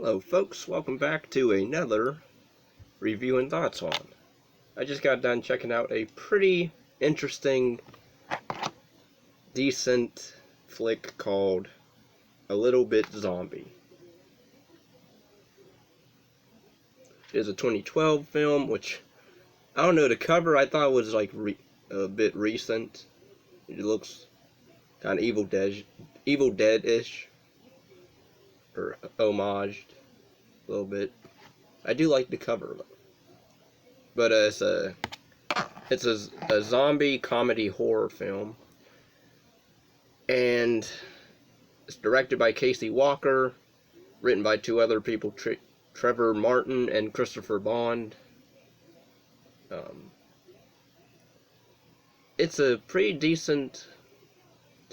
Hello folks, welcome back to another review and thoughts on. I just got done checking out a pretty interesting, decent flick called A Little Bit Zombie. It is a 2012 film, which, I don't know, the cover I thought was like a bit recent. It looks kind of Evil Dead-ish, or homaged a little bit. I do like the cover though. But it's a zombie comedy horror film, and it's directed by Casey Walker, written by two other people, Trevor Martin and Christopher Bond. It's a pretty decent,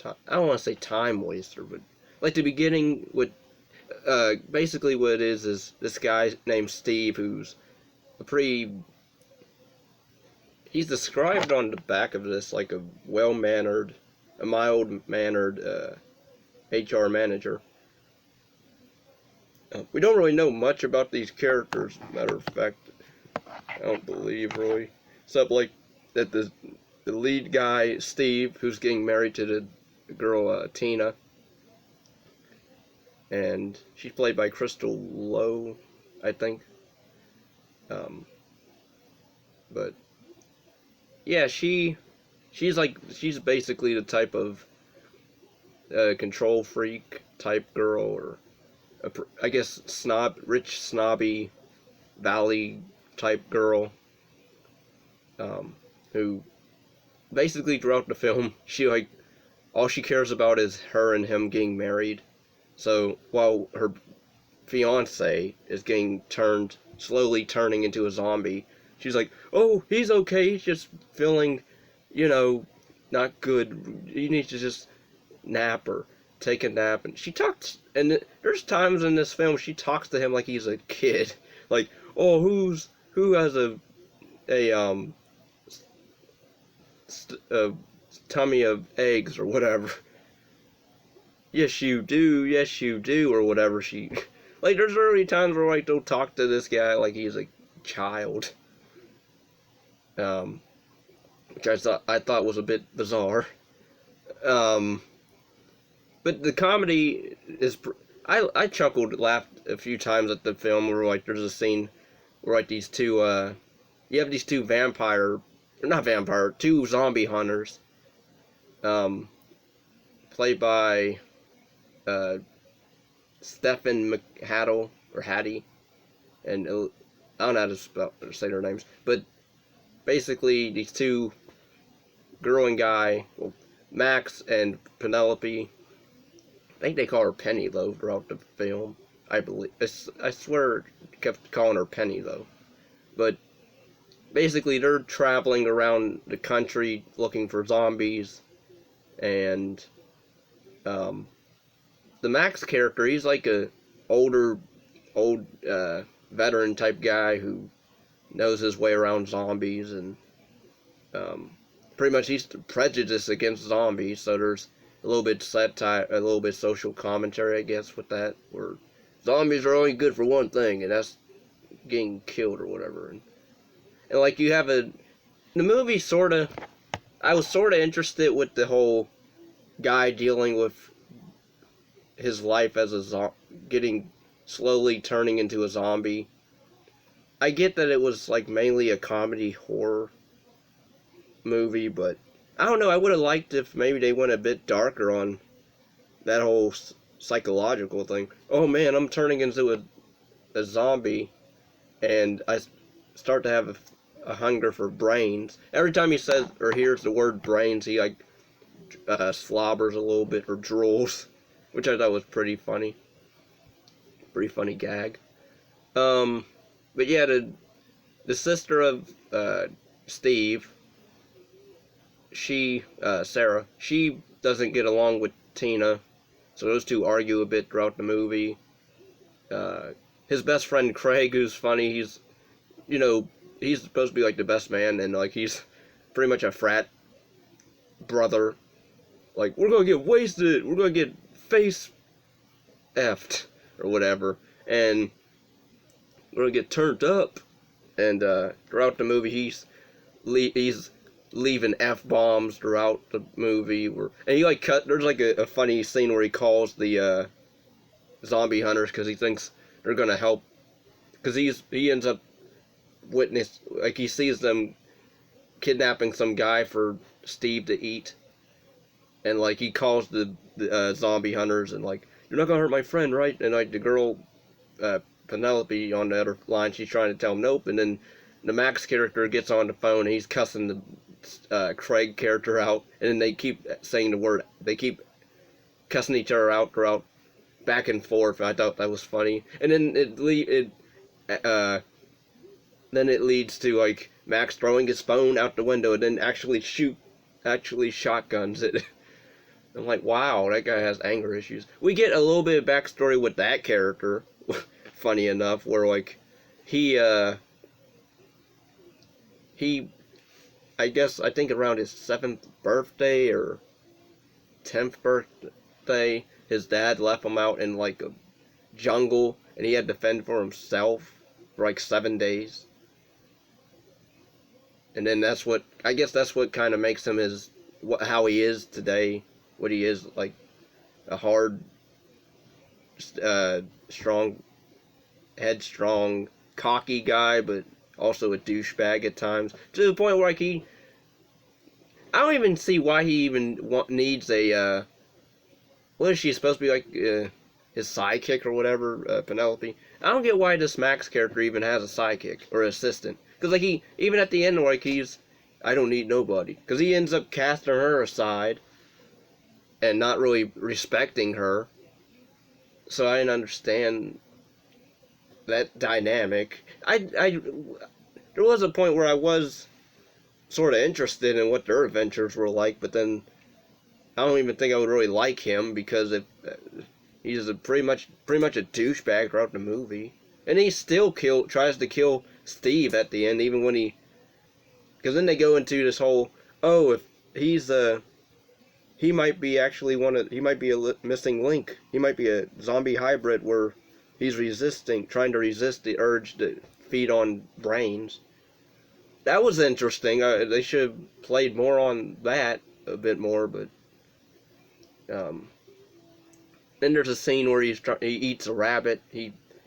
I don't want to say time waster, but like the beginning would, basically what it is this guy named Steve, who's a pretty, he's described on the back of this like a mild-mannered HR manager. We don't really know much about these characters, matter of fact. I don't believe, really. Except, like, that the lead guy, Steve, who's getting married to the girl, Tina. And she's played by Crystal Lowe, I think. But, yeah, she's basically the type of control freak type girl, or I guess rich snobby valley type girl, who basically throughout the film all she cares about is her and him getting married. So while her fiance is slowly turning into a zombie, she's like, "Oh, he's okay. He's just feeling, not good. He needs to just nap or take a nap." And she talks, and there's times in this film she talks to him like he's a kid, like, "Oh, who has a tummy of eggs or whatever." Yes, you do, or whatever. She like, there's early times where like they'll talk to this guy like he's a child, which I thought was a bit bizarre. But the comedy is, I chuckled, laughed a few times at the film where like there's a scene where like these two you have these two two zombie hunters, played by Stephen McHattie or Hattie, and I don't know how to say their names, but basically these two, girl and guy, well, Max and Penelope. I think they call her Penny, though, throughout the film. I believe. I swear kept calling her Penny, though. But basically, they're traveling around the country looking for zombies. And the Max character, he's like a old veteran type guy who knows his way around zombies. And pretty much he's prejudiced against zombies, so there's a little bit satire, a little bit social commentary, I guess, with that, where zombies are only good for one thing, and that's getting killed or whatever. And like, you have the movie I was sorta interested with the whole guy dealing with his life as slowly turning into a zombie. I get that it was like mainly a comedy horror movie, but I don't know, I would have liked if maybe they went a bit darker on that whole psychological thing. Oh man, I'm turning into a zombie, and I start to have a hunger for brains. Every time he says or hears the word brains, he like slobbers a little bit or drools, which I thought was pretty funny. Pretty funny gag. But yeah, the sister of Steve, Sarah, she doesn't get along with Tina, so those two argue a bit throughout the movie. His best friend Craig, who's funny, he's supposed to be like the best man, and like he's pretty much a frat brother. Like, we're gonna get wasted, we're gonna get face effed, or whatever. and we're gonna get turned up. And throughout the movie, he's leaving f-bombs throughout the movie. And he like there's like a funny scene where he calls the zombie hunters because he thinks they're gonna help, because he ends up he sees them kidnapping some guy for Steve to eat, and like he calls the zombie hunters and like, you're not gonna hurt my friend, right? And like the girl Penelope on the other line, she's trying to tell him nope, and then the Max character gets on the phone and he's cussing the Craig character out, and then they keep saying the word, they keep cussing each other out throughout, back and forth. I thought that was funny, and then then it leads to like Max throwing his phone out the window and then actually shotguns it. I'm like, wow, that guy has anger issues. We get a little bit of backstory with that character, funny enough, where like he I think around his 7th birthday or 10th birthday, his dad left him out in like a jungle and he had to fend for himself for like 7 days. And then that's what kind of makes him how he is today, what he is, like a hard, strong, headstrong, cocky guy, but also a douchebag at times, to the point where like I don't even see why he even needs a what is she supposed to be, like his sidekick or whatever, Penelope. I don't get why this Max character even has a sidekick or assistant, because like even at the end, like I don't need nobody, because he ends up casting her aside and not really respecting her. So I didn't understand that dynamic. There was a point where I was sort of interested in what their adventures were like, but then I don't even think I would really like him, because he's pretty much a douchebag throughout the movie, and he still tries to kill Steve at the end, even when because then they go into this whole, oh, if he's he might be he might be a missing link. He might be a zombie hybrid where he's trying to resist the urge to feed on brains. That was interesting. They should have played more on that a bit more, but then there's a scene where he eats a rabbit.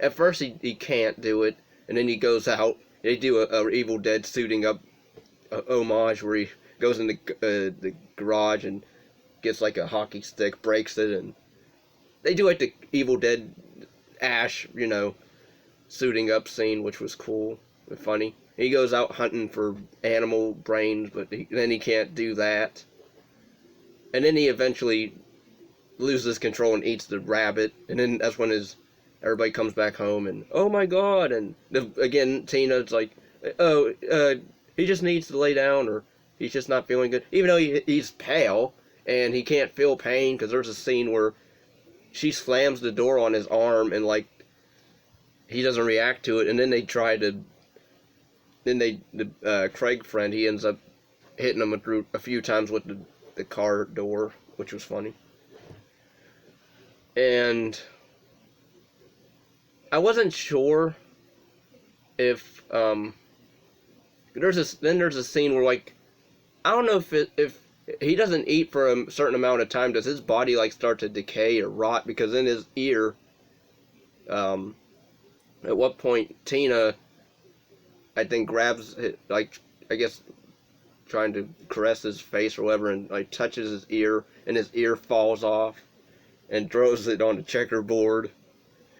At first he can't do it, and then he goes out. They do a Evil Dead suiting up homage where he goes in the garage and gets like a hockey stick, breaks it, and they do like the Evil Dead Ash, suiting up scene, which was cool and funny. He goes out hunting for animal brains, but then he can't do that. And then he eventually loses control and eats the rabbit, and then that's when everybody comes back home, and oh my god, and again Tina's like, oh, he just needs to lay down, or he's just not feeling good, even though he's pale and he can't feel pain, because there's a scene where she slams the door on his arm and like he doesn't react to it, and then the Craig friend, he ends up hitting him a few times with the car door, which was funny. And I wasn't sure if there's a scene where like, I don't know if he doesn't eat for a certain amount of time, does his body like start to decay or rot? Because in his ear, at what point Tina, I think, grabs it, like, I guess trying to caress his face or whatever, and like touches his ear, and his ear falls off and throws it on the checkerboard.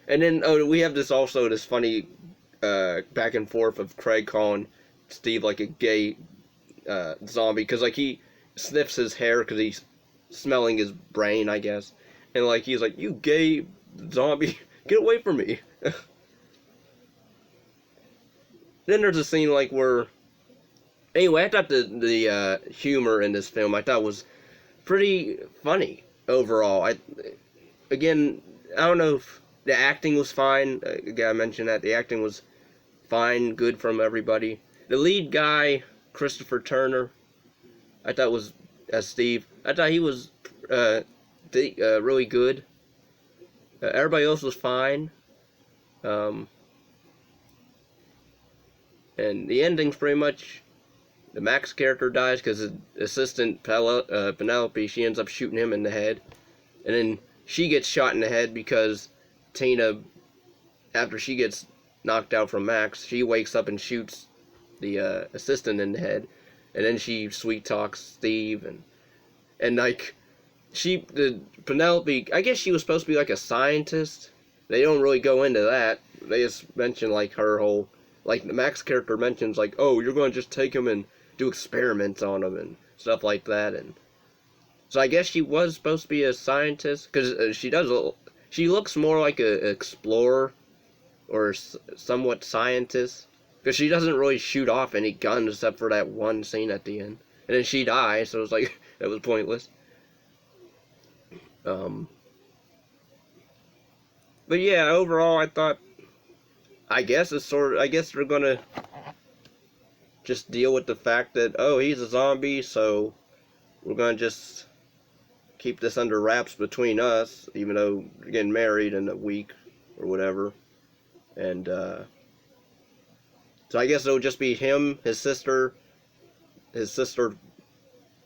And then we have this funny back and forth of Craig calling Steve like a gay zombie, because like he sniffs his hair because he's smelling his brain, I guess, and like he's like, you gay zombie, get away from me. Then there's a scene like where, anyway, I thought the humor in this film, I thought, was pretty funny overall. I don't know if the acting was fine. Again, I mentioned that the acting was fine, good from everybody. The lead guy, Christopher Turner, I thought was, as Steve, I thought he was really good. Everybody else was fine. Um, and the ending's pretty much the Max character dies because his assistant Penelope, she ends up shooting him in the head, and then she gets shot in the head because Tina, after she gets knocked out from Max, she wakes up and shoots the assistant in the head, and then she sweet talks Steve, and like the Penelope, I guess she was supposed to be like a scientist. They don't really go into that. They just mention like her whole, like the Max character mentions like, oh, you're going to just take him and do experiments on him and stuff like that, and so I guess she was supposed to be a scientist because she looks more like a explorer or somewhat scientist because she doesn't really shoot off any guns except for that one scene at the end, and then she dies, so it's like that was pointless. But yeah, overall, I thought, I guess I guess we're gonna just deal with the fact that, oh, he's a zombie, so we're gonna just keep this under wraps between us, even though we're getting married in a week or whatever. And so I guess it'll just be him, his sister,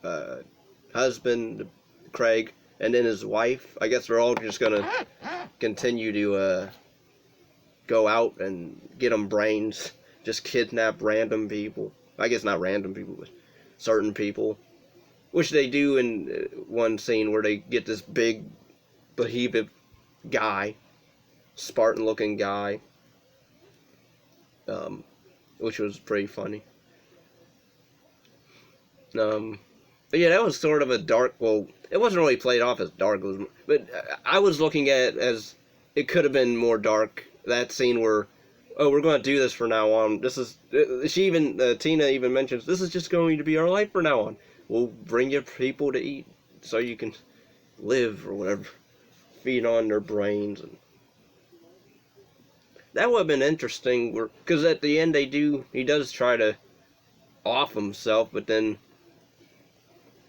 uh, husband, Craig, and then his wife. I guess we're all just gonna continue to go out and get them brains, just kidnap random people. I guess not random people, but certain people. Which they do in one scene where they get this big, behemoth guy, Spartan-looking guy, which was pretty funny. But yeah, that was sort of a dark. Well, it wasn't really played off as dark, but I was looking at it as it could have been more dark. That scene where, oh, we're going to do this from now on. This is Tina even mentions this is just going to be our life from now on. We'll bring you people to eat so you can live or whatever, feed on their brains, and that would have been interesting. Because at the end he does try to off himself, but then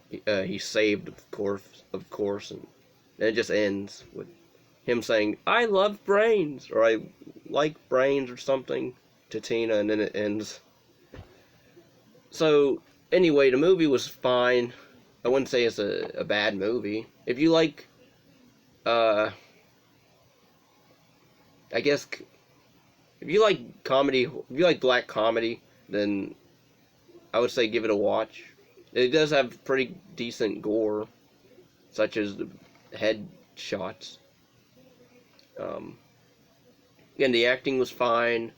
he's saved, of course, and it just ends with him saying, "I love brains," or "I like brains," or something to Tina, and then it ends. So anyway, the movie was fine. I wouldn't say it's a bad movie. If you like, I guess, if you like comedy, if you like black comedy, then I would say give it a watch. It does have pretty decent gore, such as the head shots. Again, the acting was fine.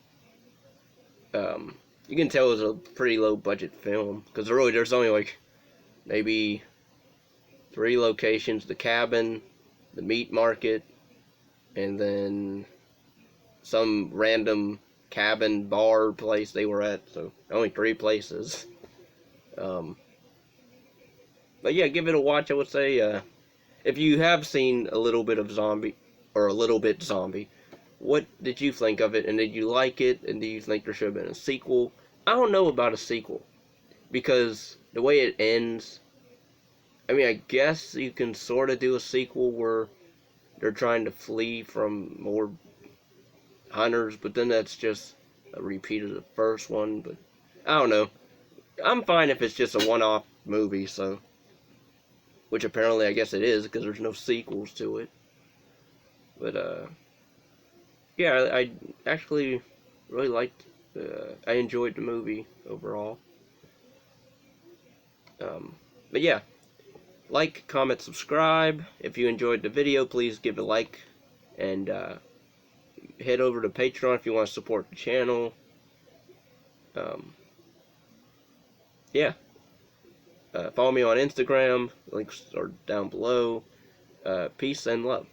You can tell it was a pretty low budget film because there's only like maybe 3 locations: the cabin, the meat market, and then some random cabin bar place they were at. So only 3 places. But yeah, give it a watch. I would say if you have seen a little bit of zombie or a little bit zombie, what did you think of it, and did you like it, and do you think there should have been a sequel? I don't know about a sequel because the way it ends, I mean, I guess you can sort of do a sequel where they're trying to flee from more hunters, but then that's just a repeat of the first one. But I don't know. I'm fine if it's just a one-off movie, so, which apparently I guess it is because there's no sequels to it. But yeah, I actually really liked. I enjoyed the movie overall. But yeah, like, comment, subscribe. If you enjoyed the video, please give it a like, and head over to Patreon if you want to support the channel. Yeah. Follow me on Instagram. Links are down below. Peace and love.